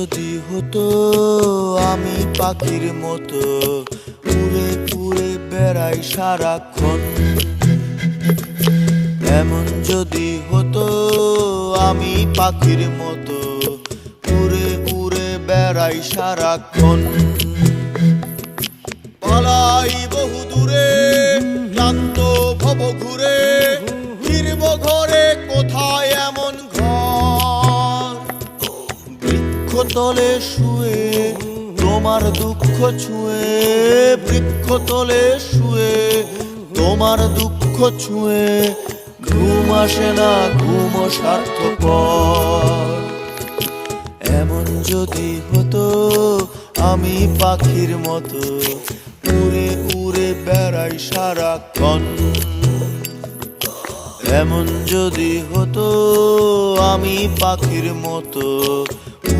যদি হতো আমি পাখির মতো উড়ে উড়ে বেড়াই সারাক্ষণ, এমন যদি হতো আমি পাখির মতো উড়ে উড়ে বেড়াই সারাক্ষণ। পালাই বহু দূরে ক্লান্ত ভব ঘুরে, ফিরব ঘরে কোথায় এমন ঘর। বৃক্ষতলে শুয়ে তোমার দুঃখ ছুঁয়ে, বৃক্ষতলে শুয়ে তোমার দুঃখ ছুঁয়ে, ঘুম আসে না ঘুম সার্থকর। এমন যদি হতো আমি পাখির মতো উড়ে উড়ে বেড়াই সারাক্ষণ, এমন যদি হতো আমি পাখির মতো